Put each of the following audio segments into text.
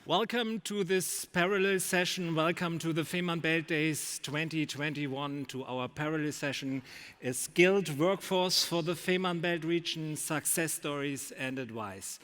Welcome to this parallel session. Welcome to the Fehmarnbelt Days 2021, to our parallel session, a skilled workforce for the Fehmarnbelt region, success stories and advice.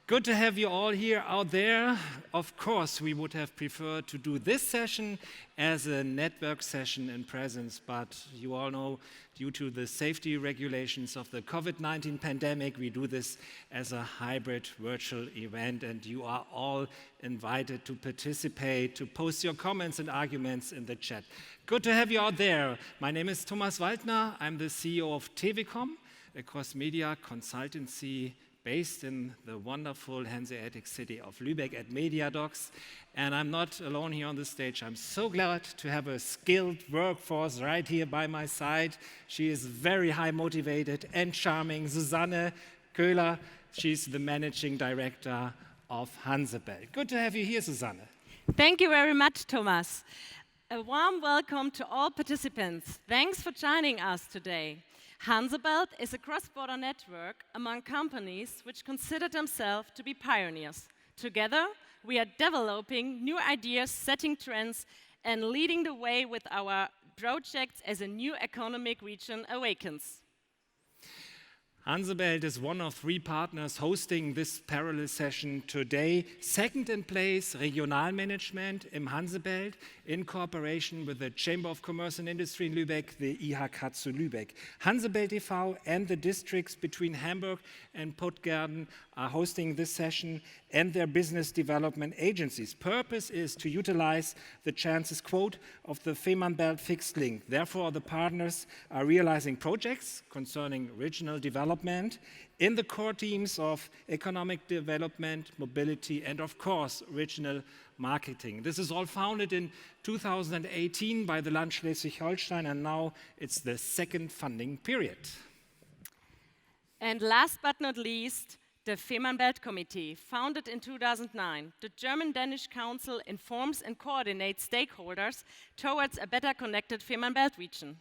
Good to have you all here out there. Of course, we would have preferred to do this session as a network session in presence, but you all know, due to the safety regulations of the COVID-19 pandemic, we do this as a hybrid virtual event, and you are all invited to participate, to post your comments and arguments in the chat. Good to have you out there. My name is Thomas Waldner. I'm the CEO of Tevecom, a cross-media consultancy based in the wonderful Hanseatic city of Lübeck at Mediadocs. And I'm not alone here on the stage. I'm so glad to have a skilled workforce right here by my side. She is very high motivated and charming. Susanne Köhler, she's the managing director of Fehmarnbelt. Good to have you here, Susanne. Thank you very much, Thomas. A warm welcome to all participants. Thanks for joining us today. Fehmarnbelt is a cross-border network among companies which consider themselves to be pioneers. Together, we are developing new ideas, setting trends, and leading the way with our projects as a new economic region awakens. Fehmarnbelt is one of three partners hosting this parallel session today. Second in place, Regional Management im Fehmarnbelt in cooperation with the Chamber of Commerce and Industry in Lübeck, the IHK zu Lübeck. Fehmarnbelt e.V. and the districts between Hamburg and Puttgarden are hosting this session, and their business development agencies. Purpose is to utilize the chances, quote, of the Fehmarnbelt fixed link. Therefore, the partners are realizing projects concerning regional development in the core teams of economic development, mobility, and of course, regional marketing. This is all founded in 2018 by the Land Schleswig-Holstein, and now it's the second funding period. And last but not least, the Fehmarnbelt Committee, founded in 2009. The German-Danish Council informs and coordinates stakeholders towards a better connected Fehmarnbelt region.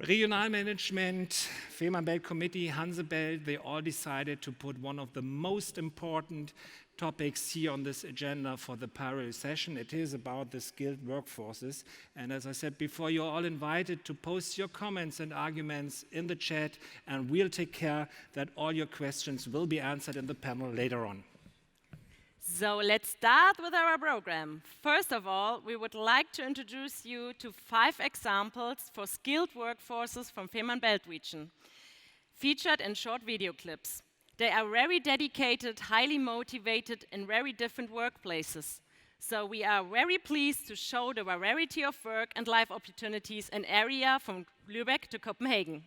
Regional Management, Fehmarnbelt Committee, Fehmarnbelt, they all decided to put one of the most important topics here on this agenda for the parallel session. It is about the skilled workforces. And as I said before, you're all invited to post your comments and arguments in the chat, and we'll take care that all your questions will be answered in the panel later on. So let's start with our program. First of all, we would like to introduce you to 5 examples for skilled workforces from Fehmarnbelt region, featured in short video clips. They are very dedicated, highly motivated in very different workplaces. So we are very pleased to show the variety of work and life opportunities in area from Lübeck to Copenhagen.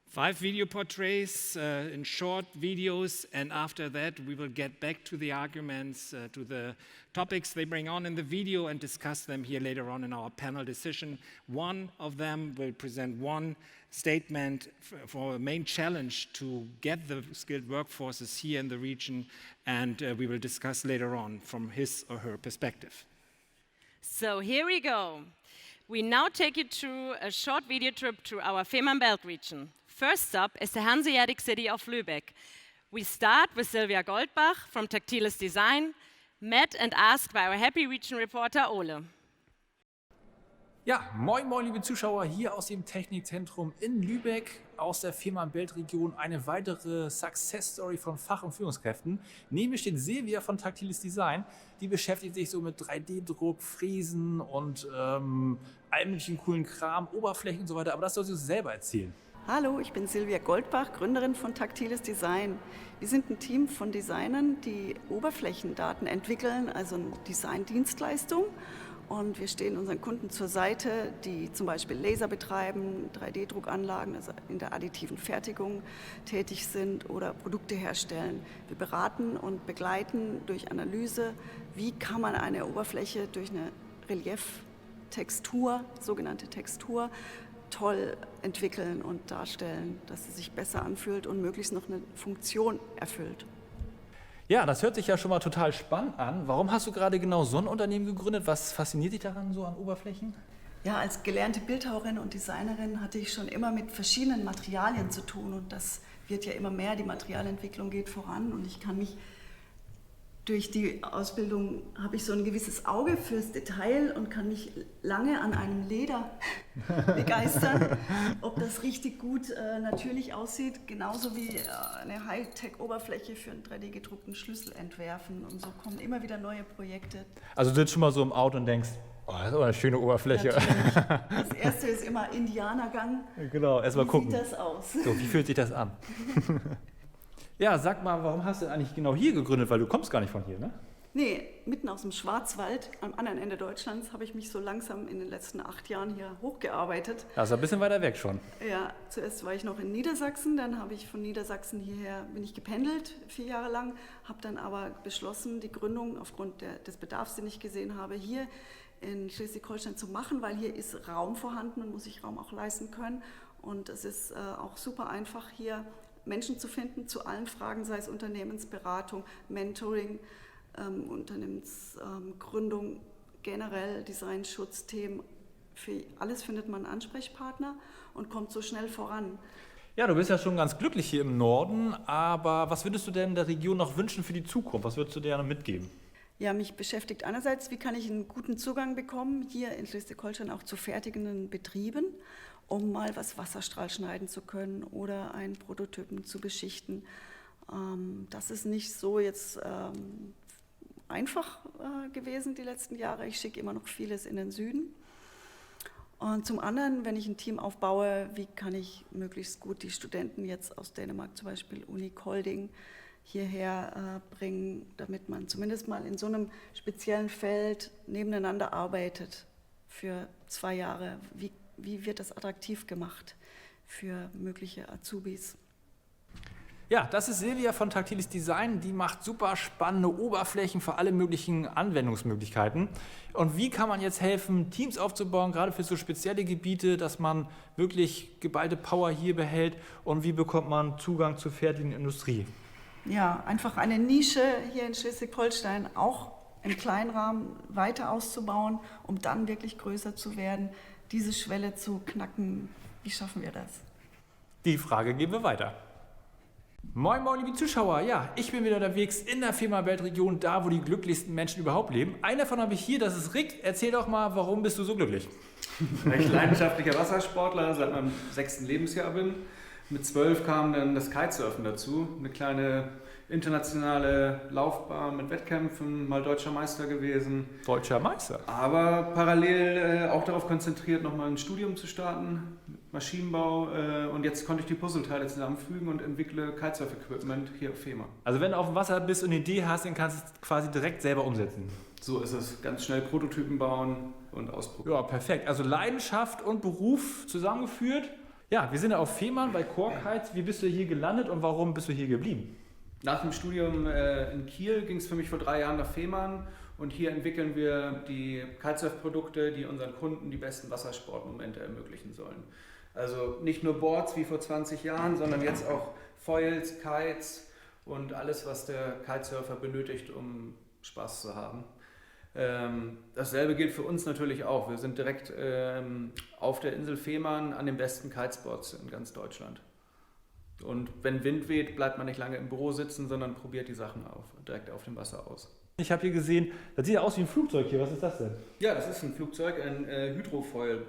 5 video portraits in short videos, and after that we will get back to the arguments, to the topics they bring on in the video and discuss them here later on in our panel decision. One of them will present one statement for a main challenge to get the skilled workforces here in the region, and we will discuss later on from his or her perspective. So here we go. We now take you through a short video trip through our Fehmarnbelt region. First up is the Hanseatic city of Lübeck. We start with Sylvia Goldbach from Tactiles Design, met and asked by our Happy Region reporter Ole. Ja, moin moin liebe Zuschauer hier aus dem Technikzentrum in Lübeck, aus der Fehmarnbelt-Region. Eine weitere Success-Story von Fach- und Führungskräften. Neben mir steht Silvia von Tactiles Design. Die beschäftigt sich so mit 3D-Druck, Fräsen und allem möglichen coolen Kram, Oberflächen und so weiter. Aber das soll sie uns selber erzählen. Hallo, ich bin Sylvia Goldbach, Gründerin von Tactiles Design. Wir sind ein Team von Designern, die Oberflächendaten entwickeln, also eine Designdienstleistung. Und wir stehen unseren Kunden zur Seite, die zum Beispiel Laser betreiben, 3D-Druckanlagen, also in der additiven Fertigung tätig sind oder Produkte herstellen. Wir beraten und begleiten durch Analyse, wie kann man eine Oberfläche durch eine Relieftextur, sogenannte Textur, toll entwickeln und darstellen, dass sie sich besser anfühlt und möglichst noch eine Funktion erfüllt. Ja, das hört sich ja schon mal total spannend an. Warum hast du gerade genau so ein Unternehmen gegründet? Was fasziniert dich daran so an Oberflächen? Ja, als gelernte Bildhauerin und Designerin hatte ich schon immer mit verschiedenen Materialien zu tun und das wird ja immer mehr, die Materialentwicklung geht voran und ich kann mich durch die Ausbildung habe ich so ein gewisses Auge fürs Detail und kann mich lange an einem Leder begeistern, ob das richtig gut natürlich aussieht, genauso wie eine Hightech-Oberfläche für einen 3D-gedruckten Schlüssel entwerfen, und so kommen immer wieder neue Projekte. Also du sitzt schon mal so im Auto und denkst, oh, das ist aber eine schöne Oberfläche. Natürlich. Das erste ist immer Indianergang. Genau, erstmal gucken. Wie sieht das aus? So, wie fühlt sich das an? Ja, sag mal, warum hast du denn eigentlich genau hier gegründet? Weil du kommst gar nicht von hier, ne? Nee, mitten aus dem Schwarzwald, am anderen Ende Deutschlands, habe ich mich so langsam in den letzten 8 Jahren hier hochgearbeitet. Das ist ein bisschen weiter weg schon. Ja, zuerst war ich noch in Niedersachsen, dann habe ich von Niedersachsen hierher, bin ich gependelt, 4 Jahre lang, habe dann aber beschlossen, die Gründung aufgrund des Bedarfs, den ich gesehen habe, hier in Schleswig-Holstein zu machen, weil hier ist Raum vorhanden und muss ich Raum auch leisten können. Und es ist auch super einfach, hier Menschen zu finden zu allen Fragen, sei es Unternehmensberatung, Mentoring, Unternehmensgründung, generell Designschutzthemen. Für alles findet man einen Ansprechpartner und kommt so schnell voran. Ja, du bist ja schon ganz glücklich hier im Norden, aber was würdest du denn der Region noch wünschen für die Zukunft? Was würdest du dir noch mitgeben? Ja, mich beschäftigt einerseits, wie kann ich einen guten Zugang bekommen, hier in Schleswig-Holstein auch zu fertigenden Betrieben, um mal was Wasserstrahl schneiden zu können oder einen Prototypen zu beschichten. Das ist nicht so jetzt einfach gewesen die letzten Jahre. Ich schicke immer noch vieles in den Süden. Und zum anderen, wenn ich ein Team aufbaue, wie kann ich möglichst gut die Studenten jetzt aus Dänemark, zum Beispiel Uni Kolding, hierher bringen, damit man zumindest mal in so einem speziellen Feld nebeneinander arbeitet für 2 Jahre. Wie wird das attraktiv gemacht für mögliche Azubis? Ja, das ist Silvia von Taktiles Design. Die macht super spannende Oberflächen für alle möglichen Anwendungsmöglichkeiten. Und wie kann man jetzt helfen, Teams aufzubauen, gerade für so spezielle Gebiete, dass man wirklich geballte Power hier behält? Und wie bekommt man Zugang zur fertigen Industrie? Ja, einfach eine Nische hier in Schleswig-Holstein auch im kleinen Rahmen weiter auszubauen, um dann wirklich größer zu werden, diese Schwelle zu knacken. Wie schaffen wir das? Die Frage geben wir weiter. Moin, moin, liebe Zuschauer. Ja, ich bin wieder unterwegs in der Fehmarnbelt-Region, da wo die glücklichsten Menschen überhaupt leben. Einen davon habe ich hier, das ist Rick. Erzähl doch mal, warum bist du so glücklich? Weil ich leidenschaftlicher Wassersportler seit meinem 6. Lebensjahr bin. Mit 12 kam dann das Kitesurfen dazu. Eine kleine internationale Laufbahn mit Wettkämpfen, mal deutscher Meister gewesen. Deutscher Meister. Aber parallel auch darauf konzentriert, nochmal ein Studium zu starten, Maschinenbau. Und jetzt konnte ich die Puzzleteile zusammenfügen und entwickle Kitesurf-Equipment hier auf Fehmarn. Also wenn du auf dem Wasser bist und eine Idee hast, dann kannst du es quasi direkt selber umsetzen. So ist es. Ganz schnell Prototypen bauen und ausprobieren. Ja, perfekt. Also Leidenschaft und Beruf zusammengeführt. Ja, wir sind ja auf Fehmarn bei Kites. Wie bist du hier gelandet und warum bist du hier geblieben? Nach dem Studium in Kiel ging es für mich vor 3 Jahren nach Fehmarn und hier entwickeln wir die Kitesurf-Produkte, die unseren Kunden die besten Wassersportmomente ermöglichen sollen. Also nicht nur Boards wie vor 20 Jahren, sondern jetzt auch Foils, Kites und alles, was der Kitesurfer benötigt, um Spaß zu haben. Dasselbe gilt für uns natürlich auch. Wir sind direkt auf der Insel Fehmarn an den besten Kitespots in ganz Deutschland. Und wenn Wind weht, bleibt man nicht lange im Büro sitzen, sondern probiert die Sachen direkt auf dem Wasser aus. Ich habe hier gesehen, das sieht ja aus wie ein Flugzeug hier. Was ist das denn? Ja, das ist ein Flugzeug, ein Hydrofoil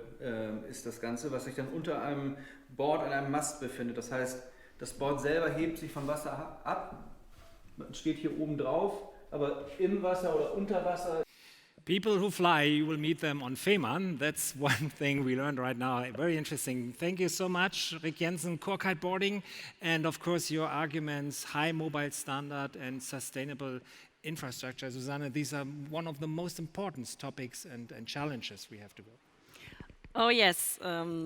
ist das Ganze, was sich dann unter einem Board an einem Mast befindet. Das heißt, das Board selber hebt sich vom Wasser ab, man steht hier oben drauf, aber im Wasser oder unter Wasser. People who fly, you will meet them on Fehmarn. That's one thing we learned right now. Very interesting. Thank you so much, Rick Jensen, core kiteboarding, and of course your arguments, high mobile standard and sustainable infrastructure. Susanne, these are one of the most important topics and challenges we have to go. Oh yes,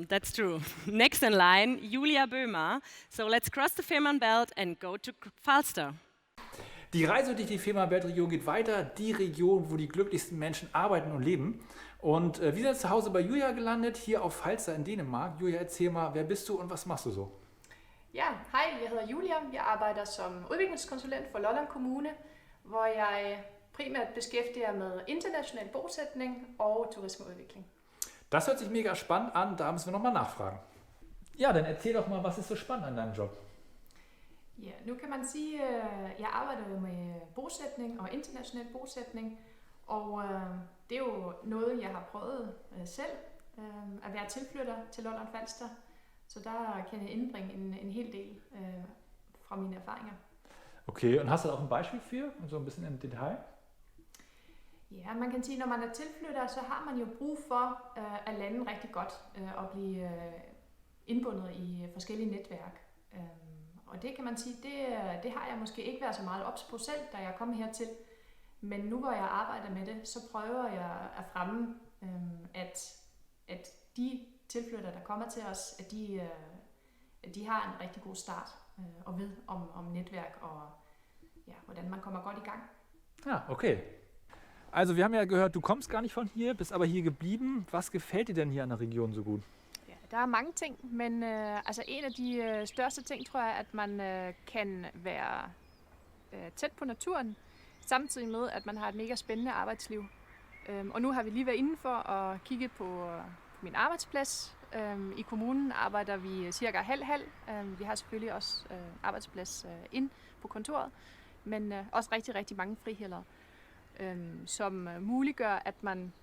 that's true. Next in line, Julia Böhmer. So let's cross the Fehmarnbelt and go to Falster. Die Reise durch die Fehmarnbelt-Region geht weiter, die Region, wo die glücklichsten Menschen arbeiten und leben. Und wir sind jetzt zu Hause bei Julia gelandet, hier auf Falster in Dänemark. Julia, erzähl mal, wer bist du und was machst du so? Ja, hej, jeg hedder Julia. Jeg arbejder som udviklingskonsulent for Lolland Kommune, hvor jeg primært beskæftiger med international bosætning og turismeudvikling. Das hört sich mega spannend an, da müssen wir nochmal nachfragen. Ja, dann erzähl doch mal, was ist so spannend an deinem Job? Ja, nu kan man sige, at jeg arbejder jo med bosætning og international bosætning, og det er jo noget, jeg har prøvet selv, at være tilflytter til Lolland Falster, så der kan jeg indbringe en hel del fra mine erfaringer. Okay, und hast du da auch ein Beispiel für, so ein bisschen im Detail? Ja, man kan sige, når man er tilflytter, så har man jo brug for at lande rigtig godt og blive indbundet i forskellige netværk. Og det kan man sige, det har jeg måske ikke været så meget ops på selv, da jeg er kommet hertil. Men nu hvor jeg arbejder med det, så prøver jeg at fremme, at de tilflyttere, der kommer til os, at de har en rigtig god start og ved om netværk og ja, hvordan man kommer godt i gang. Ja, okay. Also wir haben ja gehört, du kommst gar nicht von hier, bist aber hier geblieben. Was gefällt dir denn hier an der Region so gut? Ja, der er mange ting, men altså en af de største ting, tror jeg, at man kan være tæt på naturen, samtidig med, at man har et mega spændende arbejdsliv. Og nu har vi lige været indenfor og kigget på min arbejdsplads. I kommunen arbejder vi cirka halv-halv. Vi har selvfølgelig også arbejdsplads ind på kontoret, men også rigtig, rigtig mange friheller, som muliggør, at man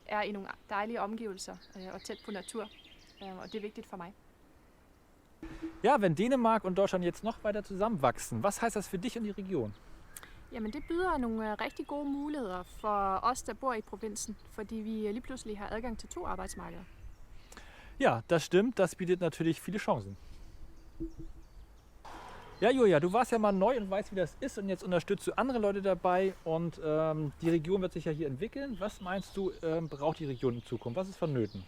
er i nogle dejlige omgivelser og tæt på natur. Og det er vigtigt for mig. Ja, wenn Dänemark und Deutschland jetzt noch weiter zusammenwachsen, was heißt das für dich und die Region? Jamen det byder nogle rigtig gode muligheder for os, der bor i provinsen, fordi vi lige pludselig har adgang til 2 arbejdsmarkeder. Ja, das stimmt. Das bietet natürlich viele Chancen. Ja, Julia, du warst ja mal neu und weißt, wie das ist und jetzt unterstützt du andere Leute dabei und die Region wird sich ja hier entwickeln. Was meinst du, braucht die Region in Zukunft? Was ist vonnöten?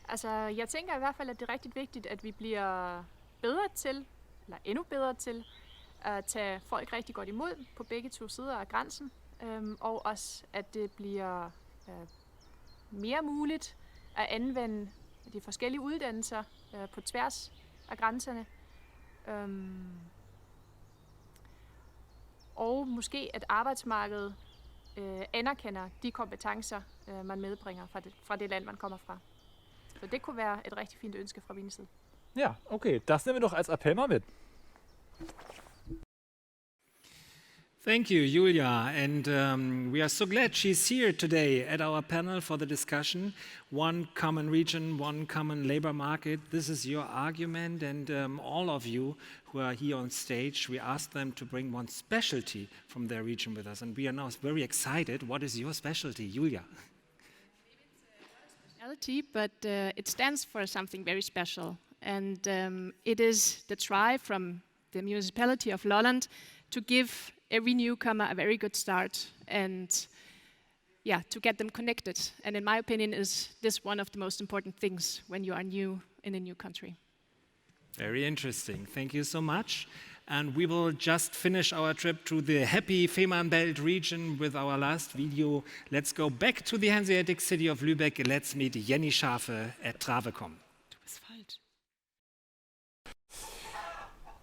Altså, jeg tænker i hvert fald, at det er rigtig vigtigt, at vi bliver bedre til, eller endnu bedre til, at tage folk rigtig godt imod på begge 2 sider af grænsen, og også, at det bliver mere muligt at anvende de forskellige uddannelser på tværs af grænserne. Og måske, at arbejdsmarkedet anerkender de kompetencer, man medbringer fra det land, man kommer fra. Så det kunne være et rigtig fint ønske fra min side. Ja, okay. Das nehmen wir doch als Appell mal mit. Thank you, Julia. And we are so glad she's here today at our panel for the discussion. One common region, one common labor market. This is your argument. And all of you who are here on stage, we asked them to bring one specialty from their region with us. And we are now very excited. What is your specialty, Julia? But it stands for something very special. And it is the try from the municipality of Lolland to give every newcomer a very good start and to get them connected. And in my opinion, is this one of the most important things when you are new in a new country. Very interesting. Thank you so much. And we will just finish our trip to the happy Fehmarnbelt region with our last video. Let's go back to the Hanseatic city of Lübeck and let's meet Jenny Schafe at Travecom. Du bist falsch.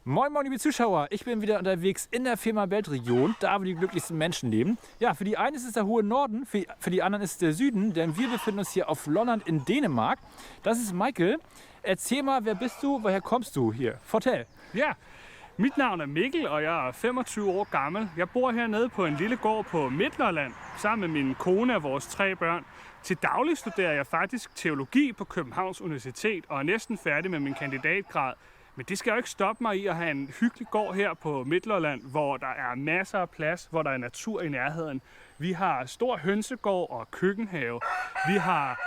Moin moin liebe Zuschauer, ich bin wieder unterwegs in der Fehmarnbelt-Region, da wo die glücklichsten Menschen leben. Ja, für die einen ist es der hohe Norden, für die anderen ist es der Süden, denn wir befinden uns hier auf Lolland in Dänemark. Das ist Michael. Erzähl mal, wer bist du, woher kommst du hier? Fortæl. Ja, mit navn er Mikkel, og jeg er 25 år gammel. Jeg bor hernede på en lille gård på Midtlolland, sammen med min kone og vores 3 børn. Til daglig studerer jeg faktisk teologi på Københavns Universitet, og er næsten færdig med min kandidatgrad. Men det skal jo ikke stoppe mig i at have en hyggelig gård her på Midtlolland, hvor der er masser af plads, hvor der er natur i nærheden. Vi har stor hønsegård og køkkenhave. Vi har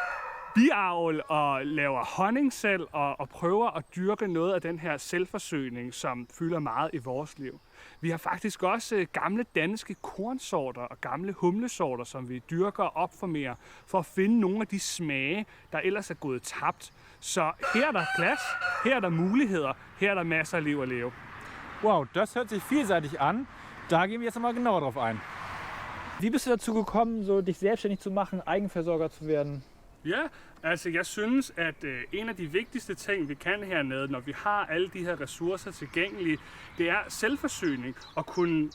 biavl og laver honning selv og prøver at dyrke noget af den her selvforsyning, som fylder meget i vores liv. Vi har faktisk også gamle danske kornsorter og gamle humlesorter, som vi dyrker og opformerer for at finde nogle af de smage, der ellers er gået tabt. Så her er der plads, her er der muligheder, her er der masser af liv at leve. Wow, das hört sich vielseitig an. Da gehen wir jetzt mal genauer drauf ein. Wie bist du dazu gekommen, so dich selbstständig zu machen, Eigenversorger zu werden? Ja, altså jeg synes, at en af de vigtigste ting, vi kan hernede, når vi har alle de her ressourcer tilgængelige, det er selvforsyning og kunne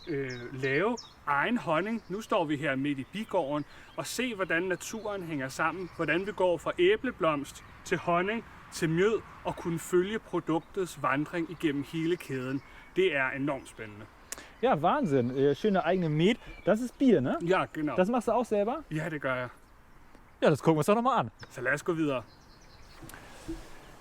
lave egen honning. Nu står vi her midt i bigården og se, hvordan naturen hænger sammen. Hvordan vi går fra æbleblomst til honning til mjød og kunne følge produktets vandring igennem hele kæden. Det er enormt spændende. Ja, Wahnsinn. Schöne eigene Met. Das ist Bier, ne? Ja, genau. Das machst du auch selber? Ja, det gør jeg. Ja, das gucken wir uns doch nochmal an. Så lad os gå videre.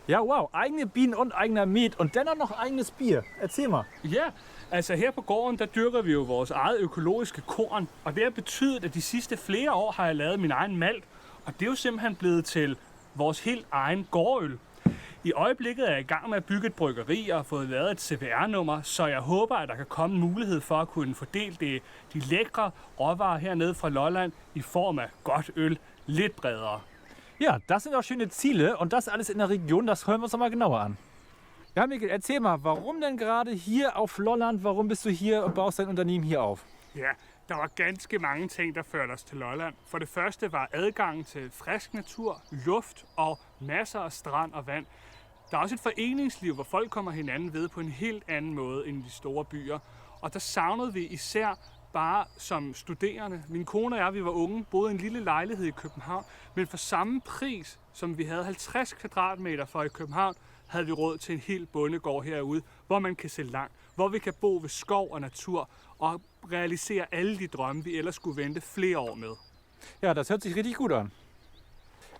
Ja, wow. Eigene Bienen und eigener Met und dennoch noch eigenes Bier. Erzähl mal. Ja, altså her på gården, der dyrker vi jo vores eget økologiske korn, og det har betydet, at de sidste flere år har jeg lavet min egen malt, og det er jo simpelthen blevet til vores helt egen gårdøl. I øjeblikket er jeg i gang med at bygge et bryggeri og har fået lavet et CVR-nummer, så jeg håber, at der kan komme en mulighed for at kunne fordele de lækre råvarer hernede fra Lolland i form af godt øl lidt bredere. Ja, das sind auch schöne Ziele und das alles in der Region, das hören wir uns noch mal genauer an. Ja, Mikkel, erzähl mal, warum denn gerade hier auf Lolland? Warum bist du hier und baust dein Unternehmen hier auf? Ja, der var ganske mange ting, der førte os til Lolland. For det første var adgangen til frisk natur, luft og masser af strand og vand. Der er også et foreningsliv, hvor folk kommer hinanden ved på en helt anden måde end i de store byer. Og der savnede vi især bare som studerende. Min kone og jeg, vi var unge, boede i en lille lejlighed i København, men for samme pris, som vi havde 50 kvadratmeter for i København, havde vi råd til en helt bondegård herude, hvor man kan se langt, hvor vi kan bo ved skov og natur og realisere alle de drømme, vi ellers skulle vente flere år med. Ja, das hört sich richtig gut an.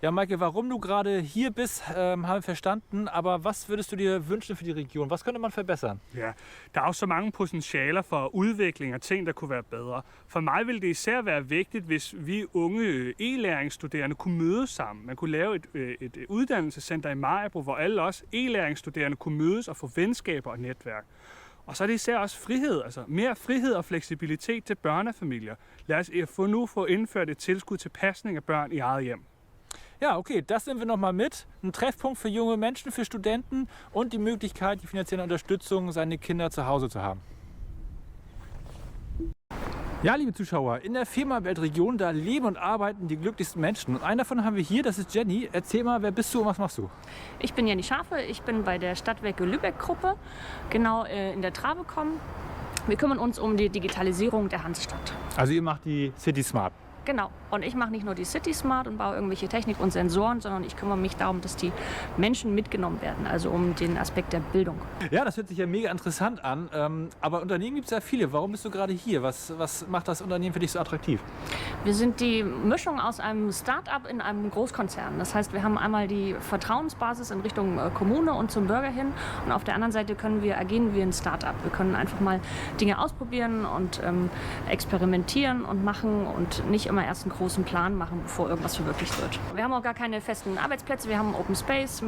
Ja, Maike, warum du gerade hier bist, haben wir verstanden. Aber was würdest du dir wünschen für die Region? Was könnte man verbessern? Ja, der er jo så mange potentialer for udvikling og ting, der kunne være bedre. For mig ville det især være vigtigt, hvis vi unge e-læringsstuderende kunne mødes sammen. Man kunne lave et uddannelsescenter i Maribo, hvor alle os e-læringsstuderende kunne mødes og få venskaber og netværk. Og så er det især også frihed, altså mere frihed og fleksibilitet til børnefamilier. Lad os nu få indført et tilskud til pasning af børn i eget hjem. Ja, okay, das nehmen wir nochmal mit. Ein Treffpunkt für junge Menschen, für Studenten und die Möglichkeit, die finanzielle Unterstützung, seine Kinder zu Hause zu haben. Ja, liebe Zuschauer, in der Fehmarnbelt-Region, da leben und arbeiten die glücklichsten Menschen. Und einen davon haben wir hier, das ist Jenny. Erzähl mal, wer bist du und was machst du? Ich bin Jenny Schafe, ich bin bei der Stadtwerke Lübeck-Gruppe, genau in der Travecom. Wir kümmern uns um die Digitalisierung der Hansestadt. Also ihr macht die City Smart. Genau. Und ich mache nicht nur die City Smart und baue irgendwelche Technik und Sensoren, sondern ich kümmere mich darum, dass die Menschen mitgenommen werden, also um den Aspekt der Bildung. Ja, das hört sich ja mega interessant an. Aber Unternehmen gibt es ja viele. Warum bist du gerade hier? Was macht das Unternehmen für dich so attraktiv? Wir sind die Mischung aus einem Start-up in einem Großkonzern. Das heißt, wir haben einmal die Vertrauensbasis in Richtung Kommune und zum Bürger hin. Und auf der anderen Seite agieren wir ein Start-up. Wir können einfach mal Dinge ausprobieren und experimentieren und machen und nicht immer erst einen großen Plan machen, bevor irgendwas verwirklicht wird. Wir haben auch gar keine festen Arbeitsplätze. Wir haben Open Space.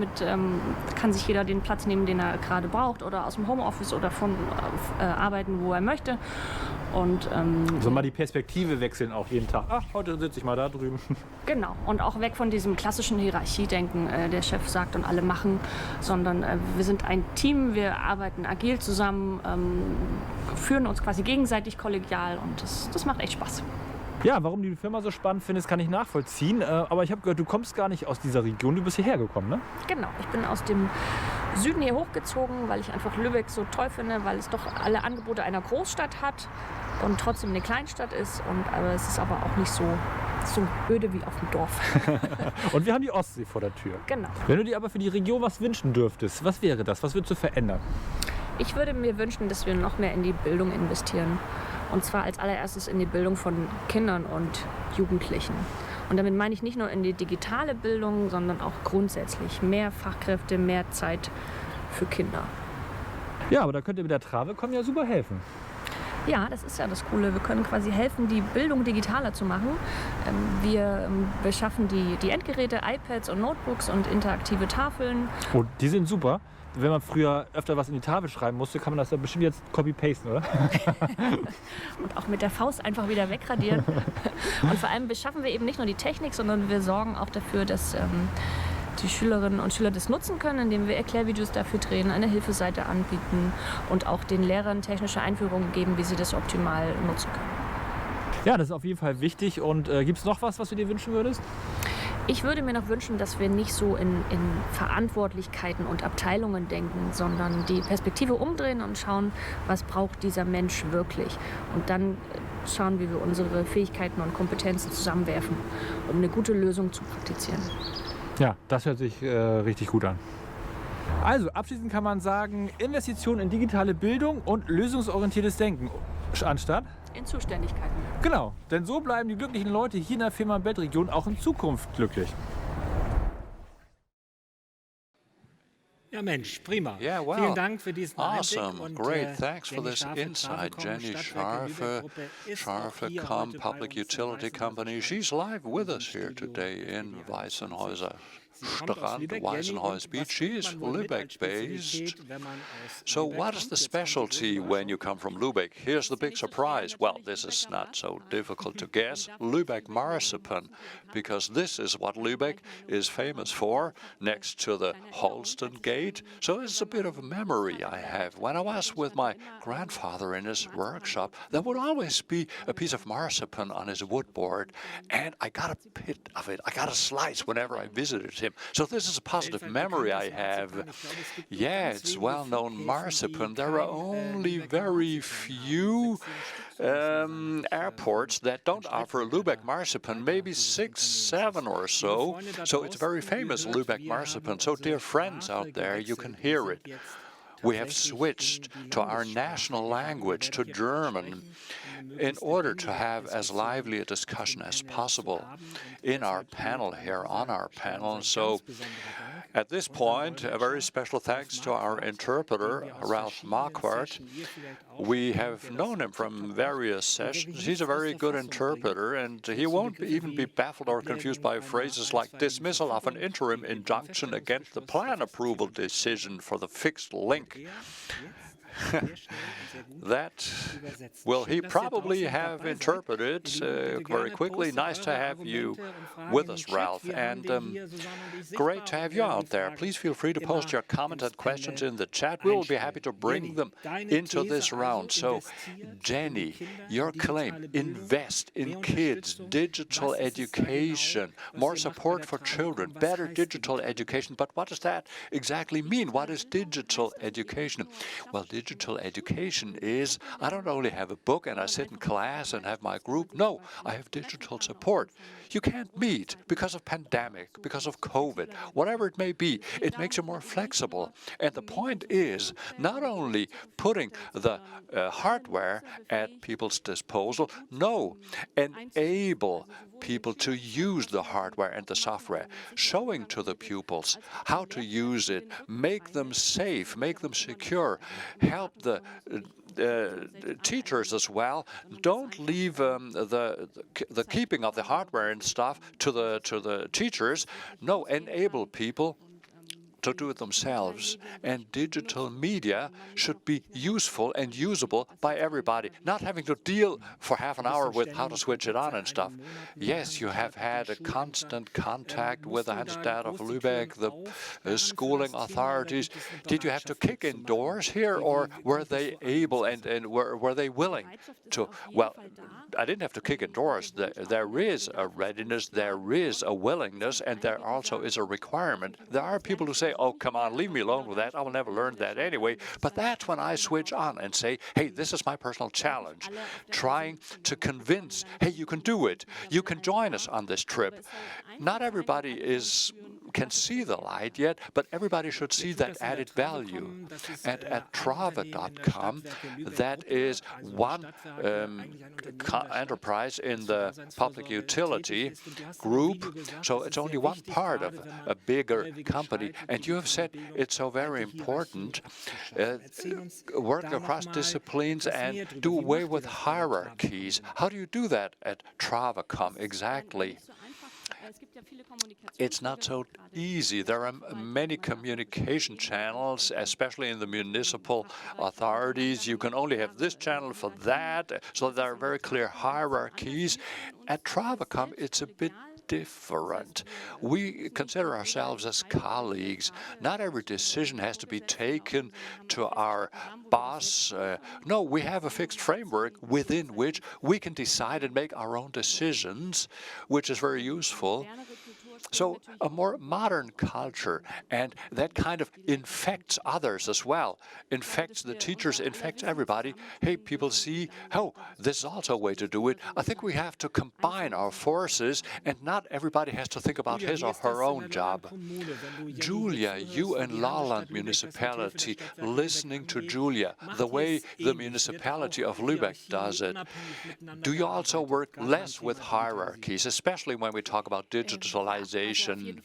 Kann sich jeder den Platz nehmen, den er gerade braucht, oder aus dem Homeoffice oder von arbeiten, wo er möchte. Und, also mal die Perspektive wechseln auch jeden Tag. Ach, heute sitze ich mal da drüben. Genau. Und auch weg von diesem klassischen Hierarchiedenken, der Chef sagt und alle machen, sondern wir sind ein Team, wir arbeiten agil zusammen, führen uns quasi gegenseitig kollegial und das macht echt Spaß. Ja, warum du die Firma so spannend findest, kann ich nachvollziehen. Aber ich habe gehört, du kommst gar nicht aus dieser Region, du bist hierher gekommen, ne? Genau, ich bin aus dem Süden hier hochgezogen, weil ich einfach Lübeck so toll finde, weil es doch alle Angebote einer Großstadt hat und trotzdem eine Kleinstadt ist. Aber es ist aber auch nicht so öde wie auf dem Dorf. Und wir haben die Ostsee vor der Tür. Genau. Wenn du dir aber für die Region was wünschen dürftest, was wäre das? Was würdest du verändern? Ich würde mir wünschen, dass wir noch mehr in die Bildung investieren. Und zwar als allererstes in die Bildung von Kindern und Jugendlichen. Und damit meine ich nicht nur in die digitale Bildung, sondern auch grundsätzlich mehr Fachkräfte, mehr Zeit für Kinder. Ja, aber da könnt ihr mit der Travecom ja super helfen. Ja, das ist ja das Coole. Wir können quasi helfen, die Bildung digitaler zu machen. Wir beschaffen die Endgeräte, iPads und Notebooks und interaktive Tafeln. Oh, die sind super. Wenn man früher öfter was in die Tafel schreiben musste, kann man das ja bestimmt jetzt copy-pasten, oder? Und auch mit der Faust einfach wieder wegradieren. Und vor allem beschaffen wir eben nicht nur die Technik, sondern wir sorgen auch dafür, dass die Schülerinnen und Schüler das nutzen können, indem wir Erklärvideos dafür drehen, eine Hilfeseite anbieten und auch den Lehrern technische Einführungen geben, wie sie das optimal nutzen können. Ja, das ist auf jeden Fall wichtig. Und gibt es noch was du dir wünschen würdest? Ich würde mir noch wünschen, dass wir nicht so in Verantwortlichkeiten und Abteilungen denken, sondern die Perspektive umdrehen und schauen, was braucht dieser Mensch wirklich. Und dann schauen, wie wir unsere Fähigkeiten und Kompetenzen zusammenwerfen, um eine gute Lösung zu praktizieren. Ja, das hört sich richtig gut an. Also abschließend kann man sagen, Investitionen in digitale Bildung und lösungsorientiertes Denken anstatt In Zuständigkeiten. Genau, denn so bleiben die glücklichen Leute hier in der Fehmarnbelt-Region auch in Zukunft glücklich. Ja Mensch, prima. Yeah, well, Vielen Dank für diesen Einblick awesome. und Great. Thanks for Jenny this Scharfe, insight. Travecom, Jenny Stadtwerke Scharfe, Lübeck-Gruppe ist auch hier Scharfe.com heute bei Public uns in Utility Company. She's live with us here Studio today in Weißenhäuser Sie kommt aus Strand, Lübeck, Weißenhaus Jenny, Beach. was She's bringt man wohl mit als Lübeck-based. Spezialität, wenn man aus So Lübeck what is kommt? the Jetzt kommt die specialty große when you come from Lübeck? Here's the big surprise. Well, this is not so difficult to guess. Lübeck marzipan, because this is what Lübeck is famous for, next to the Holsten Gate. So it's a bit of a memory I have. When I was with my grandfather in his workshop, there would always be a piece of marzipan on his wood board, and I got a bit of it. I got a slice whenever I visited him. So this is a positive memory I have. Yeah, it's well-known marzipan. There are only very few airports that don't offer Lübeck marzipan, maybe 6, 7 or so. So it's very famous, Lübeck marzipan. So dear friends out there, you can hear it. We have switched to our national language, to German, in order to have as lively a discussion as possible in our panel here, on our panel. So at this point, a very special thanks to our interpreter, Ralph Marquardt. We have known him from various sessions. He's a very good interpreter, and he won't even be baffled or confused by phrases like dismissal of an interim injunction against the plan approval decision for the fixed link. That will he probably have interpreted very quickly. Nice to have you with us, Ralph, and great to have you out there. Please feel free to post your comments and questions in the chat. We will be happy to bring them into this round. So, Jenny, your claim, invest in kids, digital education, more support for children, better digital education. But what does that exactly mean? What is digital education? Well, digital education is, I don't only have a book and I sit in class and have my group. No, I have digital support. You can't meet because of pandemic, because of COVID, whatever it may be. It makes you more flexible. And the point is not only putting the hardware at people's disposal, no, enable people to use the hardware and the software, showing to the pupils how to use it, make them safe, make them secure, help the teachers as well. Don't leave the keeping of the hardware and stuff to the teachers. No, enable people to do it themselves. And digital media should be useful and usable by everybody, not having to deal for half an hour with how to switch it on and stuff. Yes, you have had a constant contact with the Hansestadt of Lübeck, the schooling authorities. Did you have to kick in doors here, or were they able and were they willing to? Well, I didn't have to kick in doors. There is a readiness, there is a willingness, and there also is a requirement. There are people who say, oh, come on, leave me alone with that. I will never learn that anyway. But that's when I switch on and say, hey, this is my personal challenge. Trying to convince, hey, you can do it. You can join us on this trip. Not everybody can see the light yet, but everybody should see that added value. And at Trave.com, that is one enterprise in the public utility group, so it's only one part of a bigger company. And you have said it's so very important, work across disciplines and do away with hierarchies. How do you do that at Travacom exactly? It's not so easy. There are many communication channels, especially in the municipal authorities. You can only have this channel for that, so there are very clear hierarchies. At Travacom, it's a bit different. We consider ourselves as colleagues. Not every decision has to be taken to our boss. No, we have a fixed framework within which we can decide and make our own decisions, which is very useful. So a more modern culture, and that kind of infects others as well, infects the teachers, infects everybody. Hey, people see, oh, this is also a way to do it. I think we have to combine our forces, and not everybody has to think about his or her own job. Julia, you in Laaland municipality, listening to Julia, the way the municipality of Lübeck does it, do you also work less with hierarchies, especially when we talk about digitalization?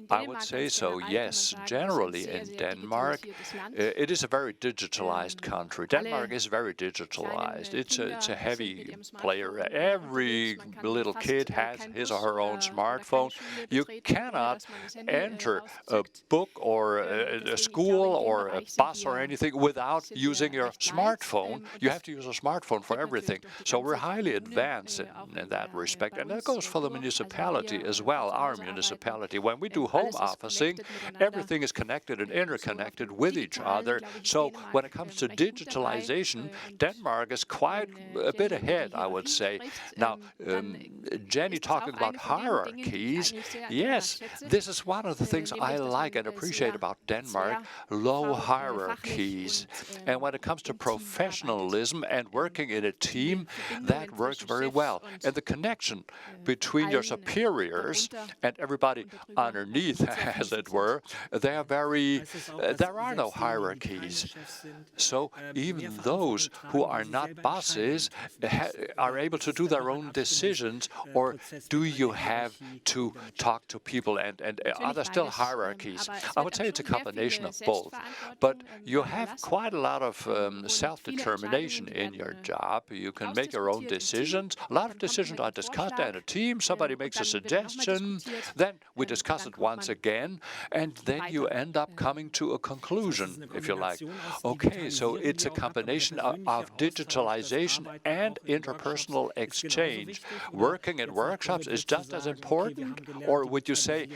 I would say so, yes. Generally in Denmark, it is a very digitalized country. Denmark is very digitalized. It's a heavy player. Every little kid has his or her own smartphone. You cannot enter a book or a school or a bus or anything without using your smartphone. You have to use a smartphone for everything. So we're highly advanced in that respect. And that goes for the municipality as well, our municipality. When we do home officing, everything is connected and interconnected with each other. So when it comes to digitalization, Denmark is quite a bit ahead, I would say. Now, Jenny talking about hierarchies, yes, this is one of the things I like and appreciate about Denmark, low hierarchies. And when it comes to professionalism and working in a team, that works very well. And the connection between your superiors and everybody underneath, as it were, they are very, there are no hierarchies. So even those who are not bosses are able to do their own decisions, or do you have to talk to people and are there still hierarchies? I would say it's a combination of both, but you have quite a lot of self-determination in your job. You can make your own decisions. A lot of decisions are discussed at a team. Somebody makes a suggestion, then we discuss it once again, and then you end up coming to a conclusion, if you like. Okay, so it's a combination of digitalization and interpersonal exchange. Working in workshops is just as important, or would you say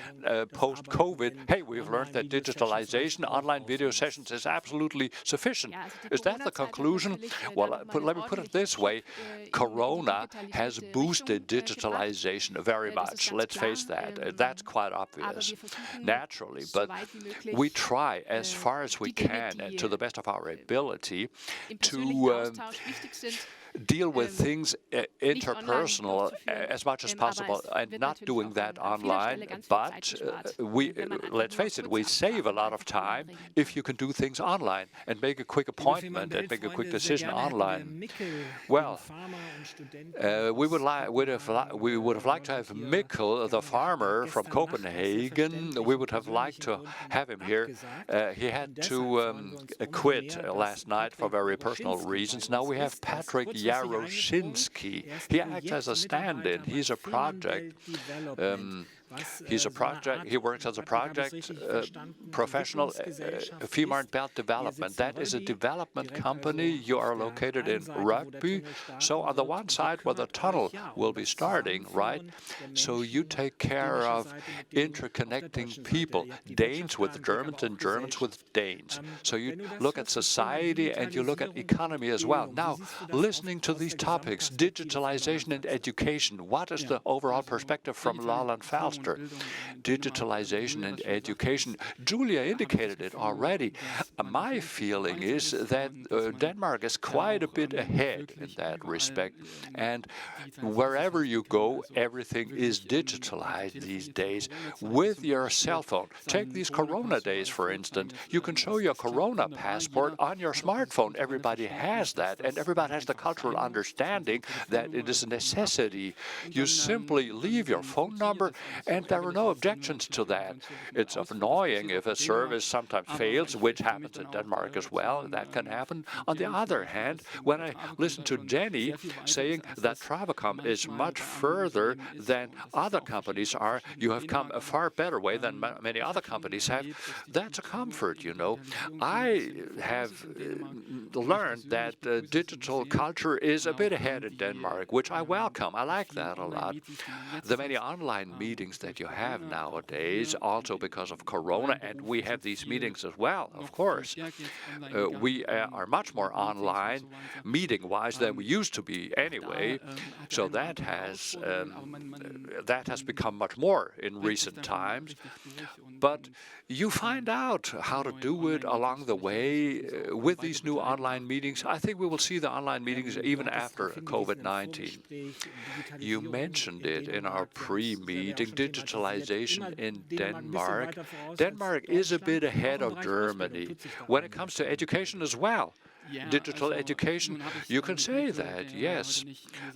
post-COVID, hey, we've learned that digitalization, online video sessions is absolutely sufficient. Is that the conclusion? Well, let me put it this way. Corona has boosted digitalization very much. Let's face that. That's quite obvious, naturally. But we try as far as we can and to the best of our ability to deal with things interpersonal as much as possible, and not doing that online. But let's face it, we save a lot of time if you can do things online and make a quick appointment and make a quick decision online. Well, we would have liked to have Mikkel, the farmer from Copenhagen. We would have liked to have him here. He had to quit last night for very personal reasons. Now we have Patrick Yaroshinsky. He acts as a stand-in. He's a project. He works as a project professional, Fehmarnbelt Development. That is a development company. You are located in Rugby. So on the one side where the tunnel will be starting, right? So you take care of interconnecting people, Danes with Germans and Germans with Danes. So you look at society and you look at economy as well. Now, listening to these topics, digitalization and education, what is the overall perspective from Laaland Falster? Digitalization and education. Julia indicated it already. My feeling is that Denmark is quite a bit ahead in that respect. And wherever you go, everything is digitalized these days with your cell phone. Take these Corona days, for instance. You can show your Corona passport on your smartphone. Everybody has that, and everybody has the cultural understanding that it is a necessity. You simply leave your phone number, and there are no objections to that. It's annoying if a service sometimes fails, which happens in Denmark as well. That can happen. On the other hand, when I listen to Jenny saying that Travacom is much further than other companies are, you have come a far better way than many other companies have, that's a comfort, you know. I have learned that digital culture is a bit ahead in Denmark, which I welcome. I like that a lot. The many online meetings that you have nowadays, also because of Corona, and we have these meetings as well, of course. We are much more online, meeting-wise, than we used to be anyway. So that has become much more in recent times. But you find out how to do it along the way with these new online meetings. I think we will see the online meetings even after COVID-19. You mentioned it in our pre-meeting, digitalization in Denmark. Denmark is a bit ahead of Germany when it comes to education as well. Digital education, you can say that, yes.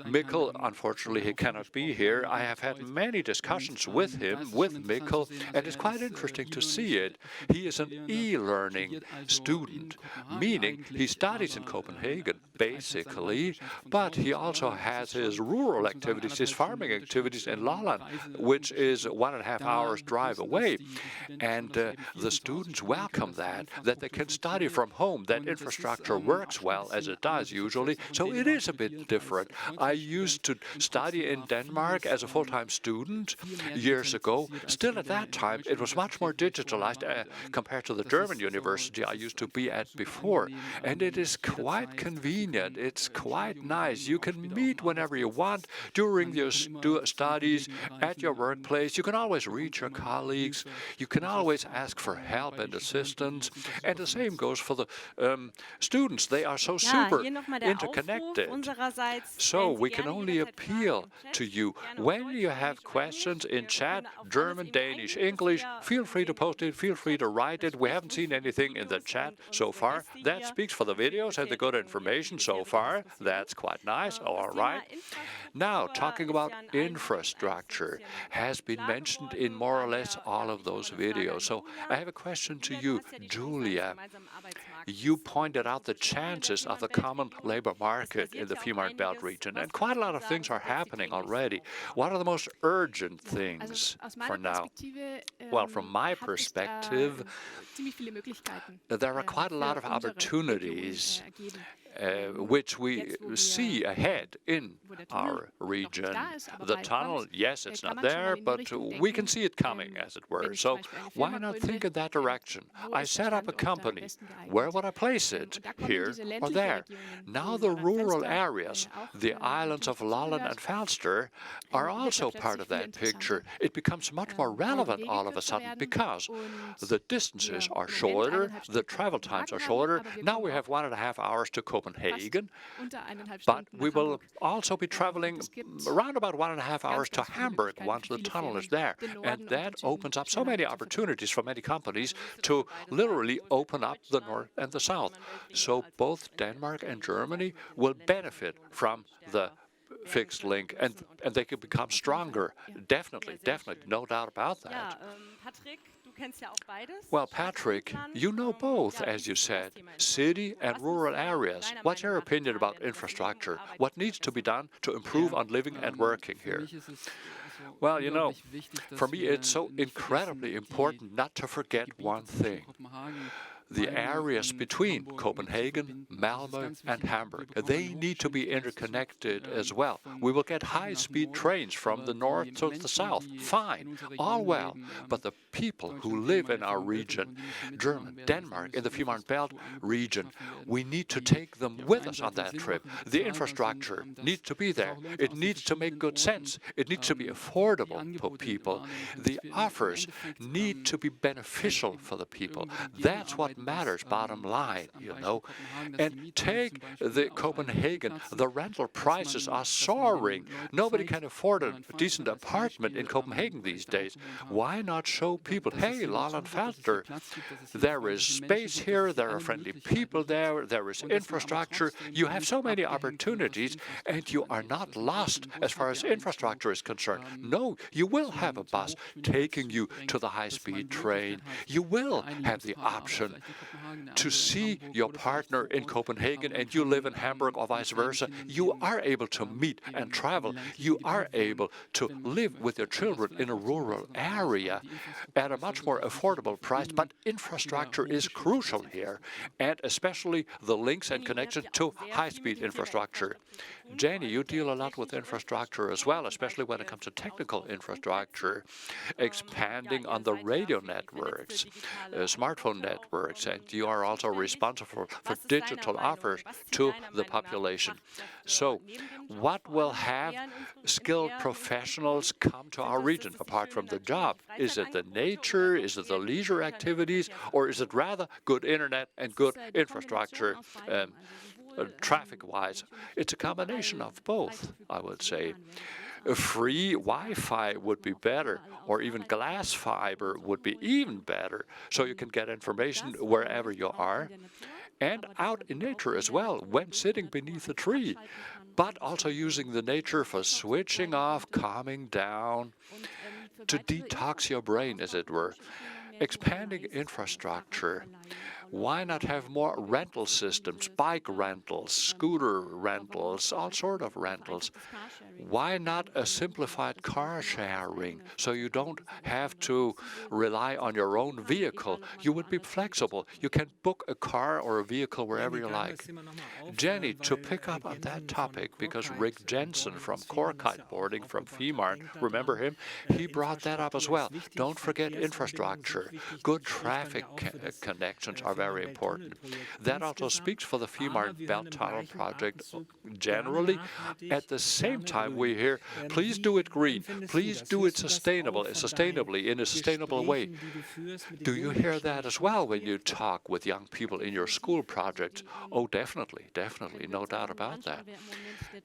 Mikkel, unfortunately, he cannot be here. I have had many discussions with him, with Mikkel, and it's quite interesting to see it. He is an e-learning student, meaning he studies in Copenhagen, basically, but he also has his rural activities, his farming activities in Lolland, which is 1.5 hours drive away. And the students welcome that they can study from home, that infrastructure works well as it does usually, so it is a bit different. I used to study in Denmark as a full-time student years ago. Still at that time, it was much more digitalized compared to the German university I used to be at before. And it is quite convenient. It's quite nice. You can meet whenever you want during your studies, at your workplace. You can always reach your colleagues. You can always ask for help and assistance. And the same goes for the students. They are so super interconnected. So we can only appeal to you. When you have questions in chat, German, Danish, English, feel free to post it, feel free to write it. We haven't seen anything in the chat so far. That speaks for the videos and the good information so far. That's quite nice. All right. Now, talking about infrastructure has been mentioned in more or less all of those videos. So I have a question to you, Julia. You pointed out the chances of the common labor market in the Fehmarnbelt region, and quite a lot of things are happening already. What are the most urgent things for now? Well, from my perspective, there are quite a lot of opportunities which we see ahead in our region. The tunnel, yes, it's not there, but we can see it coming, as it were. So why not think in that direction? I set up a company. Where would I place it? Here or there? Now the rural areas, the islands of Lolland and Falster, are also part of that picture. It becomes much more relevant all of a sudden because the distances are shorter, the travel times are shorter. Now we have 1.5 hours to Copenhagen, but we will also be traveling around about 1.5 hours to Hamburg once the tunnel is there. And that opens up so many opportunities for many companies to literally open up the north and the south. So both Denmark and Germany will benefit from the fixed link, and they can become stronger. Definitely, no doubt about that. Well, Patrick, you know both, as you said, city and rural areas. What's your opinion about infrastructure? What needs to be done to improve on living and working here? Well, you know, for me it's so incredibly important not to forget one thing. The areas between Copenhagen, Malmö, and Hamburg, they need to be interconnected as well. We will get high-speed trains from the north to the south. Fine, all well. But the people who live in our region, German, Denmark, in the Fehmarnbelt region, we need to take them with us on that trip. The infrastructure needs to be there. It needs to make good sense. It needs to be affordable for people. The offers need to be beneficial for the people. That's what matters, bottom line, you know. And take the Copenhagen, the rental prices are soaring. Nobody can afford a decent apartment in Copenhagen these days. Why not show people, hey, Lolland Falster, there is space here, there are friendly people there, there is infrastructure, you have so many opportunities, and you are not lost as far as infrastructure is concerned. No, you will have a bus taking you to the high-speed train. You will have the option to see your partner in Copenhagen and you live in Hamburg or vice versa. You are able to meet and travel. You are able to live with your children in a rural area at a much more affordable price. But infrastructure is crucial here, and especially the links and connections to high-speed infrastructure. Jenny, you deal a lot with infrastructure as well, especially when it comes to technical infrastructure, expanding on the radio networks, smartphone networks, and you are also responsible for digital offers to the population. So what will have skilled professionals come to our region apart from the job? Is it the nature, is it the leisure activities, or is it rather good internet and good infrastructure? Traffic-wise, it's a combination of both, I would say. Free Wi-Fi would be better, or even glass fiber would be even better, so you can get information wherever you are, and out in nature as well, when sitting beneath a tree, but also using the nature for switching off, calming down, to detox your brain, as it were. Expanding infrastructure. Why not have more rental systems, bike rentals, scooter rentals, all sort of rentals? Why not a simplified car sharing so you don't have to rely on your own vehicle? You would be flexible. You can book a car or a vehicle wherever you like. Jenny, to pick up on that topic, because Rick Jensen from core kiteboarding from Fehmarn, remember him? He brought that up as well. Don't forget infrastructure. Good traffic connections are very important. That also speaks for the Fehmarnbelt Tunnel project generally. At the same time, we hear, please do it green, please do it sustainably, in a sustainable way. Do you hear that as well when you talk with young people in your school projects? Oh, definitely, no doubt about that.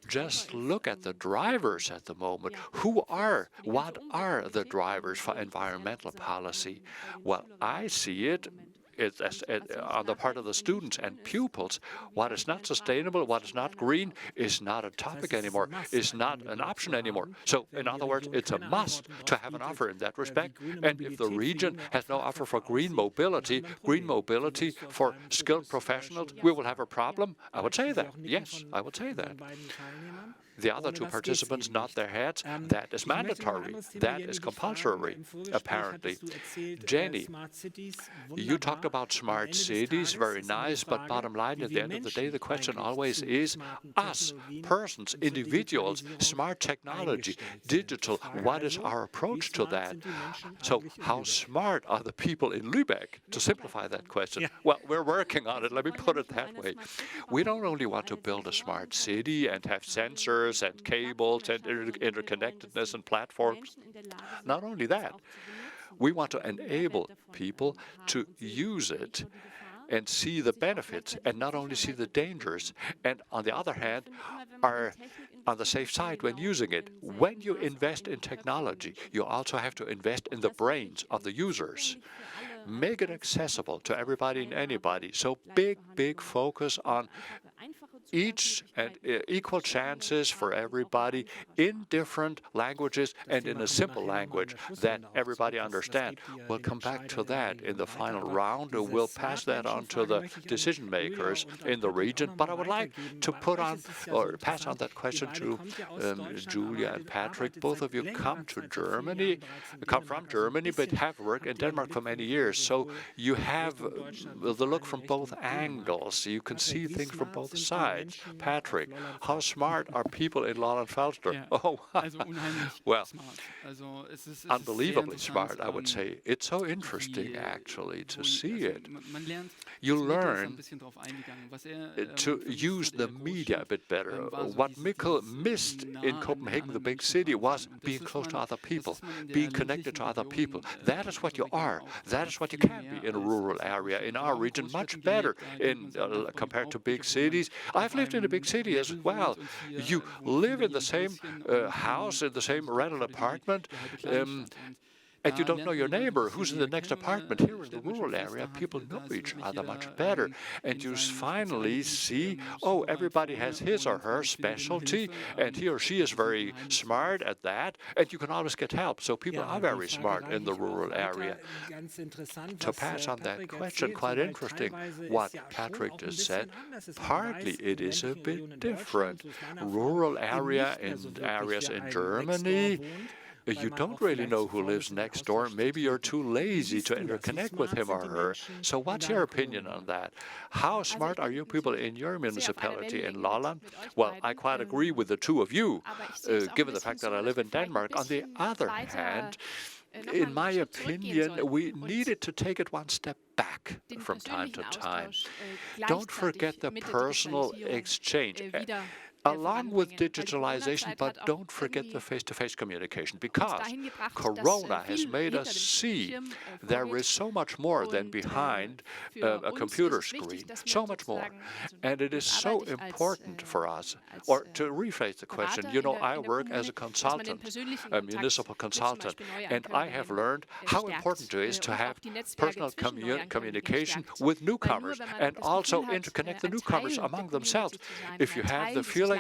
Just look at the drivers at the moment. What are the drivers for environmental policy? Well, I see it on the part of the students and pupils. What is not sustainable, what is not green, is not a topic anymore, is not an option anymore. So, in other words, it's a must to have an offer in that respect. And if the region has no offer for green mobility for skilled professionals, we will have a problem. I would say that. Yes, I would say that. The other two participants nod their heads. That is mandatory. That is compulsory, apparently. Jenny, you talked about smart cities, very nice, but bottom line, at the end of the day, the question always is us, persons, individuals, smart technology, digital, what is our approach to that? So how smart are the people in Lübeck, to simplify that question? Well, we're working on it, let me put it that way. We don't only want to build a smart city and have sensors and cables and interconnectedness and platforms. Not only that, we want to enable people to use it and see the benefits and not only see the dangers, and on the other hand, are on the safe side when using it. When you invest in technology, you also have to invest in the brains of the users. Make it accessible to everybody and anybody. So big focus on each and equal chances for everybody in different languages and in a simple language that everybody understands. We'll come back to that in the final round. We'll pass that on to the decision makers in the region. But I would like to pass on that question to Julia and Patrick. Both of you come from Germany, but have worked in Denmark for many years. So you have the look from both angles. You can see things from both sides. Patrick, how smart are people in Lolland-Falster? Yeah. Oh, well, unbelievably smart, I would say. It's so interesting, actually, to see it. You learn to use the media a bit better. What Mikkel missed in Copenhagen, the big city, was being close to other people, being connected to other people. That is what you are. That is what you can be in a rural area. In our region, much better compared to big cities. I've lived in a big city as well. You live in the same house, in the same rental apartment, and you don't know your neighbor who's in the next apartment. Here in the rural area, people know each other much better. And you finally see, oh, everybody has his or her specialty, and he or she is very smart at that, and you can always get help. So people are very smart in the rural area. To pass on that question, quite interesting what Patrick just said. Partly it is a bit different. Rural area in areas in Germany, you don't really know who lives next door. Maybe you're too lazy to interconnect with him or her. So what's your opinion on that? How smart are you people in your municipality in Lolland? Well, I quite agree with the two of you, given the fact that I live in Denmark. On the other hand, in my opinion, we needed to take it one step back from time to time. Don't forget the personal exchange. Along with digitalization, but don't forget the face-to-face communication, because Corona has made us see there is so much more than behind a computer screen, so much more. And it is so important for us. Or to rephrase the question, you know, I work as a consultant, a municipal consultant, and I have learned how important it is to have personal communication with newcomers and also interconnect the newcomers among themselves. If you have the feeling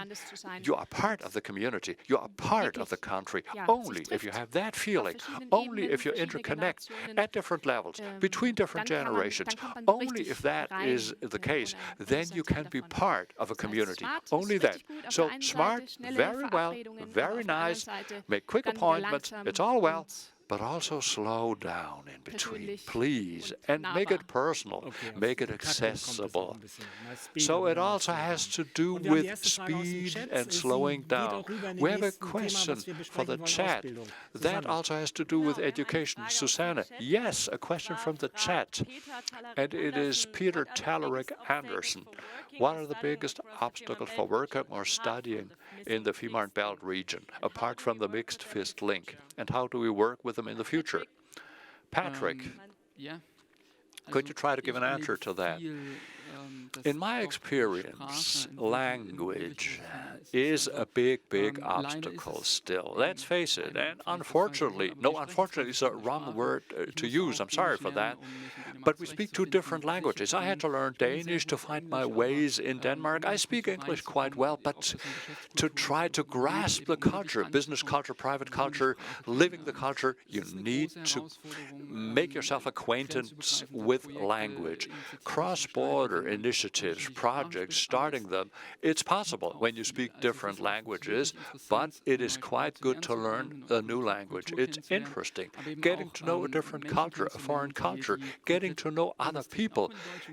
you are part of the community, you are part of the country, only if you have that feeling, only if you interconnect at different levels, between different generations, only if that is the case, then you can be part of a community, only then. So smart, very well, very nice, make quick appointments, it's all well, but also slow down in between, please, and make it personal, make it accessible. So it also has to do with speed and slowing down. We have a question for the chat. That also has to do with education. Susanne, yes, a question from the chat. And it is Peter Talerick Anderson. What are the biggest obstacles for working or studying in the Fehmarnbelt region, apart from the mixed fist link? And how do we work with them in the future? Patrick, could you try to give an answer to that? In my experience, language is a big obstacle still. Let's face it. And unfortunately is a wrong word to use. I'm sorry for that. But we speak two different languages. I had to learn Danish to find my ways in Denmark. I speak English quite well, but to try to grasp the culture, business culture, private culture, living the culture, you need to make yourself acquainted with language. Cross-border initiatives, projects, starting them, it's possible when you speak different languages, but it is quite good to learn a new language. It's interesting. Getting to know a different culture, a foreign culture, getting to know other people,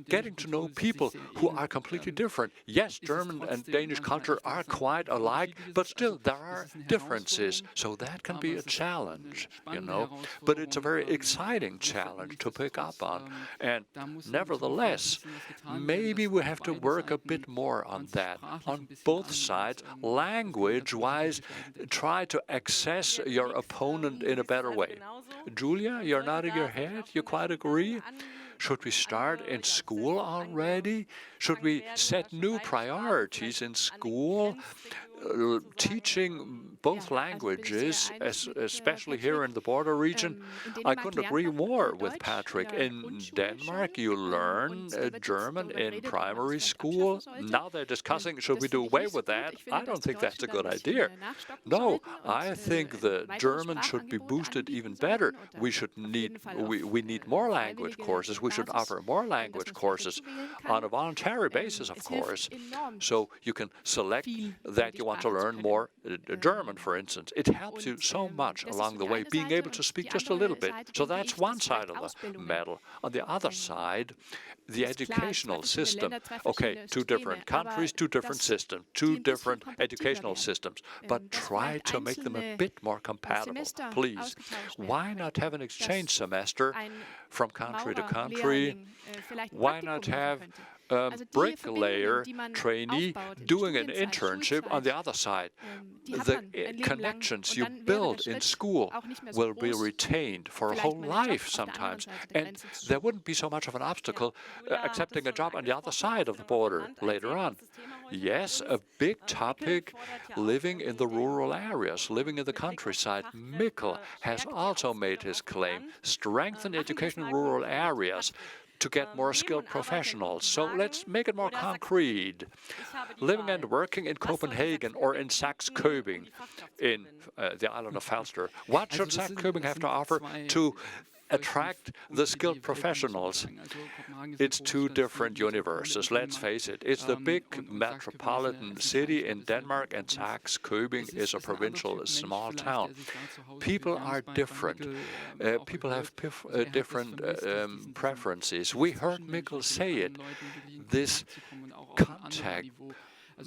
getting to know people who are completely different. Yes, German and Danish culture are quite alike, but still there are differences. So that can be a challenge, you know. But it's a very exciting challenge to pick up on. And nevertheless, maybe we have to work a bit more on that, on both sides. Language-wise, try to access your opponent in a better way. Julia, you're nodding your head. You quite agree? Should we start in school already? Should we set new priorities in school? Teaching both languages, especially here in the border region, I couldn't agree more with Patrick. In Denmark, you learn German in primary school. Now they're discussing, should we do away with that? I don't think that's a good idea. No, I think the German should be boosted even better. We need more language courses. We should offer more language courses on a voluntary basis, of course. So you can select that you want to learn more German, for instance. It helps you so much along the way, being able to speak just a little bit. So that's one side of the medal. On the other side, the educational system. Okay, two different countries, two different systems, two different educational systems, but try to make them a bit more compatible, please. Why not have an exchange semester from country to country? Why not have a bricklayer trainee doing an internship on the other side, die hat the man ein Leben lang. connections Und you dann wäre build der in Schritt school auch nicht mehr so will be groß, retained for a vielleicht whole mal einen Job life auf der anderen sometimes. Seite der And Grenze zu there wouldn't be so much of an obstacle accepting a job on the other side of the border later on. Yes, a big topic, living in the rural areas, living in the countryside. Mikkel has also made his claim, strengthen education in rural areas to get more skilled professionals. So let's make it more concrete. Living and working in Copenhagen or in Saxe-Köbing in the island of Falster. What should Saxe-Köbing have to offer to attract the skilled professionals? It's two different universes, let's face it. It's the big metropolitan city in Denmark, and Saxe-Köbing is a provincial small town. People are different. People have different preferences. We heard Mikkel say it. This contact,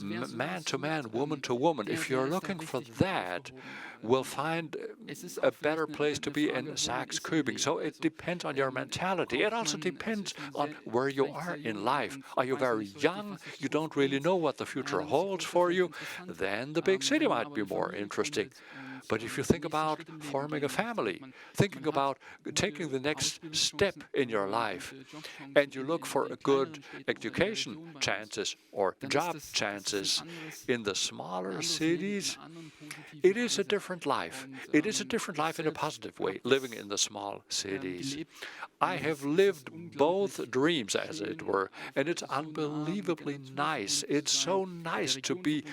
man to man, woman to woman, if you're looking for that, will find a better place to be in Saxe-Köbing. So it depends on your mentality. It also depends on where you are in life. Are you very young? You don't really know what the future holds for you? Then the big city might be more interesting. But if you think about forming a family, thinking about taking the next step in your life, and you look for a good education chances or job chances in the smaller cities, it is a different life. It is a different life in a positive way, living in the small cities. I have lived both dreams, as it were, and it's unbelievably nice. It's so nice to be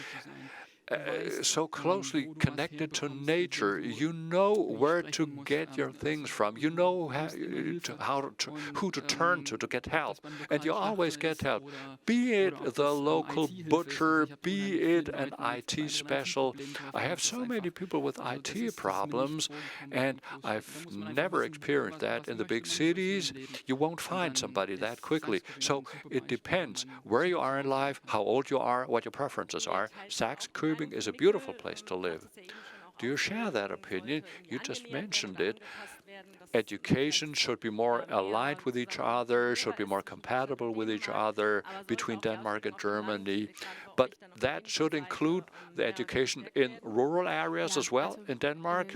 so closely connected to nature. You know where to get your things from. You know who to turn to get help. And you always get help. Be it the local butcher, be it an IT special. I have so many people with IT problems, and I've never experienced that in the big cities. You won't find somebody that quickly. So it depends where you are in life, how old you are, what your preferences are. Saxe-Köbing is a beautiful place to live. Do you share that opinion? You just mentioned it. Education should be more aligned with each other, should be more compatible with each other between Denmark and Germany. But that should include the education in rural areas as well in Denmark?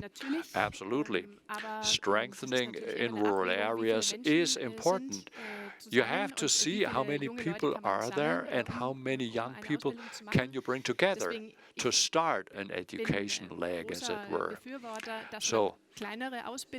Absolutely. Strengthening in rural areas is important. You have to see how many people are there and how many young people can you bring together to start an education leg, as it were. So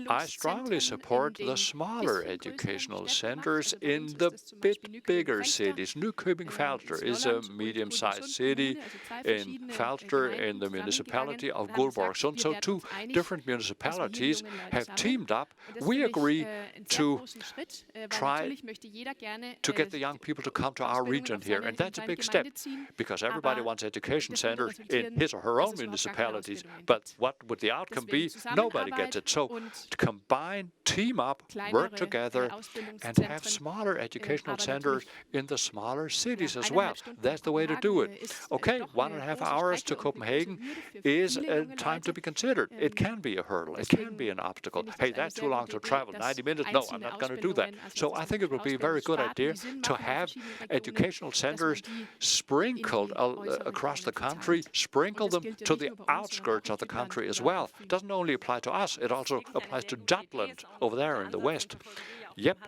I strongly support the smaller educational centers in the bit bigger cities. Nykøbing Falster is a medium-sized city in Falster in the municipality of Guldborgsund. So two different municipalities have teamed up. We agree to try to get the young people to come to our region here, and that's a big step because everybody wants education centers in his or her own municipalities. But what would the outcome be? Nobody gets it. So to combine, team up, work together, and have smaller educational centers in the smaller cities as well. That's the way to do it. Okay, 1.5 hours to Copenhagen is a time to be considered. It can be a hurdle. It can be an obstacle. Hey, that's too long to travel. 90 minutes? No, I'm not going to do that. So I think it would be a very good idea to have educational centers sprinkled across the country, sprinkle them to the outskirts of the country as well. It doesn't only apply to us, it also applies to Jutland over there in the west. Yep,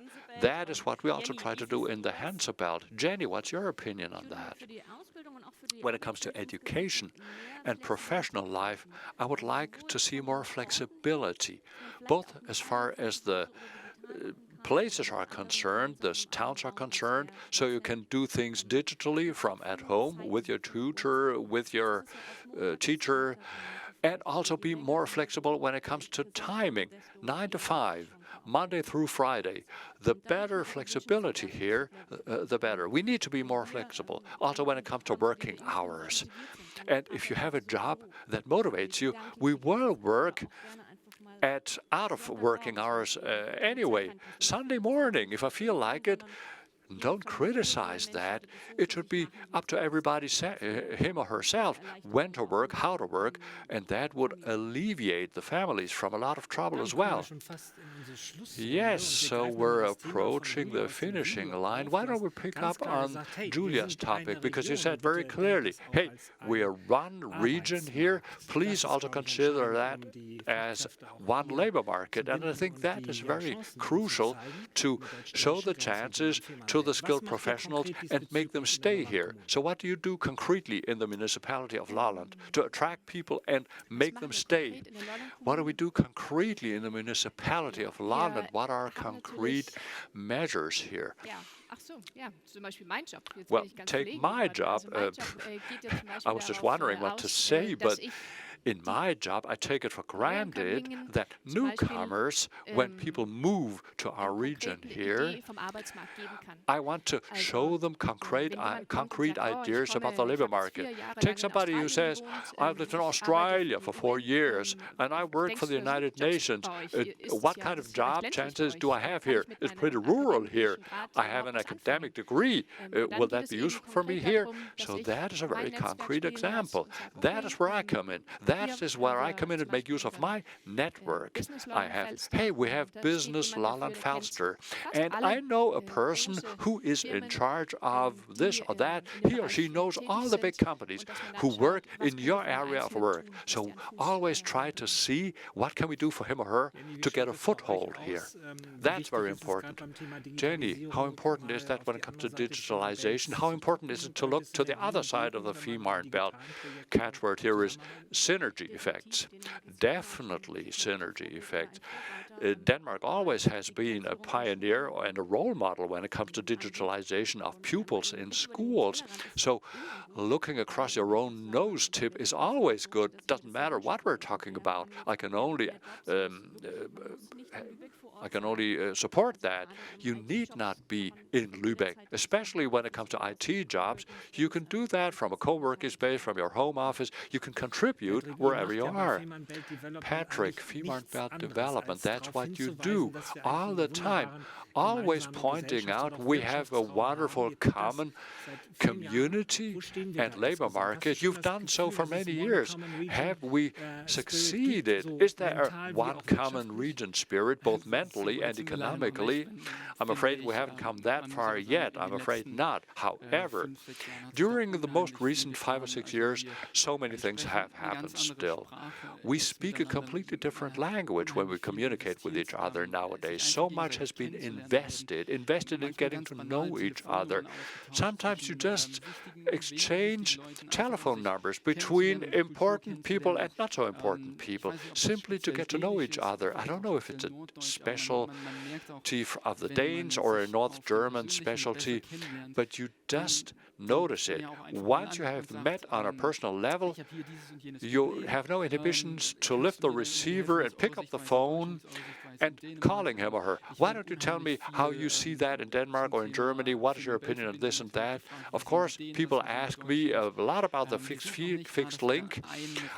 that is what we also try to do in the Hansebelt. Jenny, what's your opinion on that? When it comes to education and professional life, I would like to see more flexibility, both as far as the places are concerned, the towns are concerned, so you can do things digitally from at home with your tutor, with your teacher, and also be more flexible when it comes to timing, 9 to 5. Monday through Friday. The better flexibility here, the better. We need to be more flexible, also when it comes to working hours. And if you have a job that motivates you, we will work out of working hours anyway. Sunday morning, if I feel like it, don't criticize that. It should be up to everybody, him or herself, when to work, how to work, and that would alleviate the families from a lot of trouble as well. Yes, so we're approaching the finishing line. Why don't we pick up on Julia's topic? Because you said very clearly, hey, we are one region here. Please also consider that as one labor market. And I think that is very crucial to show the chances to the skilled professionals and make them stay here. So what do you do concretely in the municipality of Lolland to attract people and make them stay? What do we do concretely in the municipality of Lolland? What are concrete measures here? Well, take my job. I was just wondering what to say, but in my job, I take it for granted that newcomers, when people move to our region here, I want to show them concrete ideas about the labor market. Take somebody who says, I've lived in Australia for 4 years, and I work for the United Nations. What kind of job chances do I have here? It's pretty rural here. I have an academic degree. Will that be useful for me here? So that is a very concrete example. That is where I come in. That is where I come in and make use of my network. I have, hey, we have Business Lolland Falster, and I know a person who is in charge of this or that. He or she knows all the big companies who work in your area of work. So always try to see what can we do for him or her to get a foothold here. That's very important. Jenny, how important is that when it comes to digitalization? How important is it to look to the other side of the Fehmarnbelt? Catchword here is synergy effects. Definitely synergy effects. Denmark always has been a pioneer and a role model when it comes to digitalization of pupils in schools. So looking across your own nose tip is always good. Doesn't matter what we're talking about. I can only support that. You need not be in Lübeck, especially when it comes to IT jobs. You can do that from a co-working space, from your home office. You can contribute wherever you are. Patrick, Fehmarnbelt Development, that's what you do all the time. Always pointing out we have a wonderful common community and labor market. You've done so for many years. Have we succeeded? Is there one common region spirit, both mentally and economically? I'm afraid we haven't come that far yet. I'm afraid not. However, during the most recent 5 or 6 years, so many things have happened still. We speak a completely different language when we communicate with each other nowadays. So much has been invested in getting to know each other. Sometimes you just exchange telephone numbers between important people and not so important people, simply to get to know each other. I don't know if it's a specialty of the Danes or a North German specialty, but you just notice it. Once you have met on a personal level, you have no inhibitions to lift the receiver and pick up the phone and calling him or her. Why don't you tell me how you see that in Denmark or in Germany? What is your opinion on this and that? Of course, people ask me a lot about the fixed link.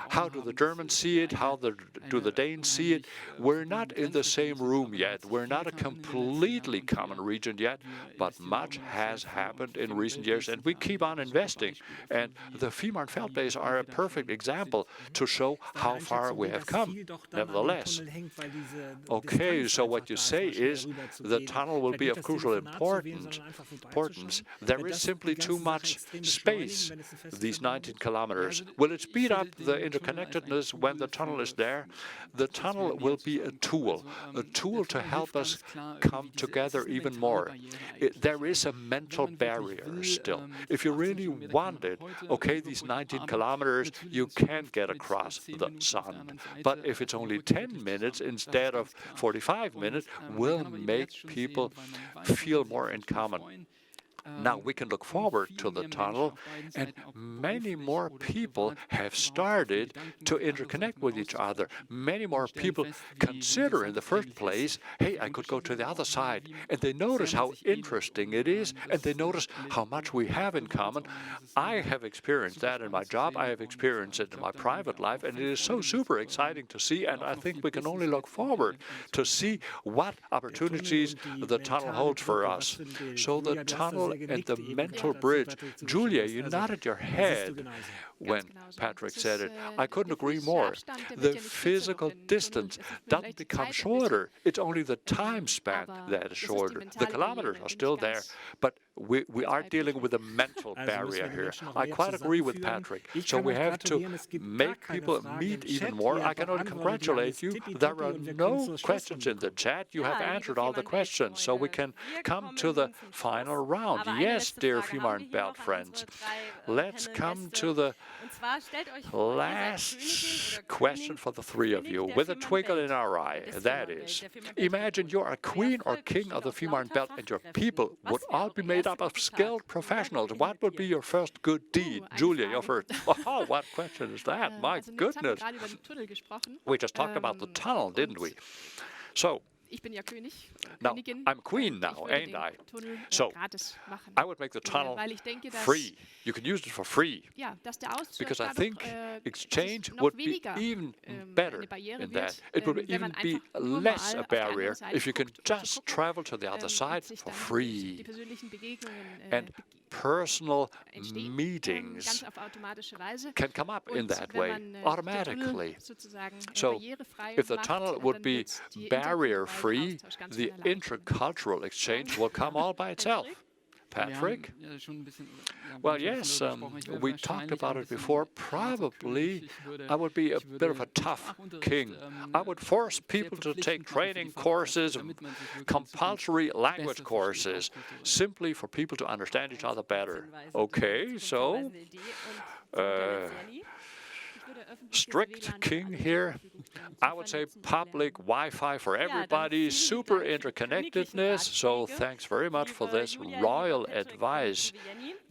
How do the Germans see it? How do the Danes see it? We're not in the same room yet. We're not a completely common region yet, but much has happened in recent years, and we keep on investing. And the Fehmarnbelt days are a perfect example to show how far we have come, nevertheless. Okay, so what you say is the tunnel will be of crucial importance. There is simply too much space, these 19 kilometers. Will it speed up the interconnectedness when the tunnel is there? The tunnel will be a tool to help us come together even more. There is a mental barrier still. If you really want it, okay, these 19 kilometers, you can get across the sun. But if it's only 10 minutes instead of 45 minutes, will make people feel more in common. Now we can look forward to the tunnel, and many more people have started to interconnect with each other. Many more people consider in the first place, hey, I could go to the other side, and they notice how interesting it is, and they notice how much we have in common. I have experienced that in my job, I have experienced it in my private life, and it is so super exciting to see, and I think we can only look forward to see what opportunities the tunnel holds for us. So the tunnel and the mental bridge. Julia, you nodded your head when Patrick said it. I couldn't agree more. The physical distance doesn't become shorter. It's only the time span that is shorter. The kilometers are still there, but we are dealing with a mental barrier here. I quite agree with Patrick. So we have to make people meet even more. I can only congratulate you. There are no questions in the chat. You have answered all the questions, so we can come to the final round. Yes, dear Fehmarnbelt friends. Let's come to the last question for the three of you, with a twinkle in our eye. That is, imagine you're a queen or king of the Fehmarnbelt and your people would all be made up of skilled professionals. What would be your first good deed? Julia, you're first. Oh, what question is that? My goodness. We just talked about the tunnel, didn't we? So, now, I'm queen now, ain't I? So, I would make the tunnel free. You can use it for free. Because I think exchange would be even better in that. It would even be less a barrier if you can just travel to the other side for free. And personal meetings can come up in that way automatically. So if the tunnel would be barrier-free, the intercultural exchange will come all by itself. Patrick? Well, yes, we talked about it before. Probably I would be a bit of a tough king. I would force people to take training courses, compulsory language courses, simply for people to understand each other better. Okay, so strict king here. I would say public Wi-Fi for everybody, super interconnectedness. So thanks very much for this royal advice.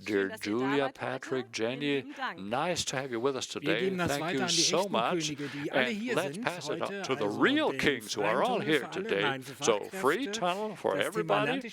Dear Julia, Patrick, Jenny, nice to have you with us today. Thank you so much. And let's pass it on to the real kings who are all here today. So free tunnel for everybody,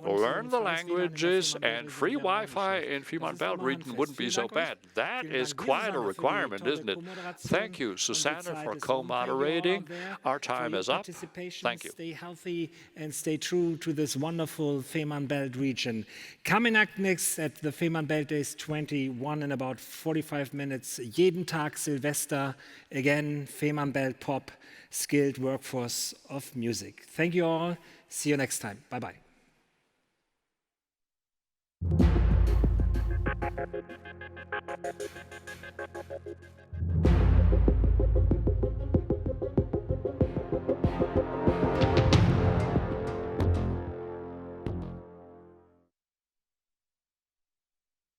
learn the languages, and free Wi-Fi in Fehmarnbelt region wouldn't be so bad. That is quite a requirement, isn't it? Thank you, Susanne, for co-moderating. Our time is up. Thank you. Stay healthy and stay true to this wonderful Fehmarnbelt region. Coming up next at the Fehmarnbelt Days 21 in about 45 minutes. Jeden Tag Silvester. Again, Fehmarnbelt Pop, skilled workforce of music. Thank you all. See you next time. Bye-bye.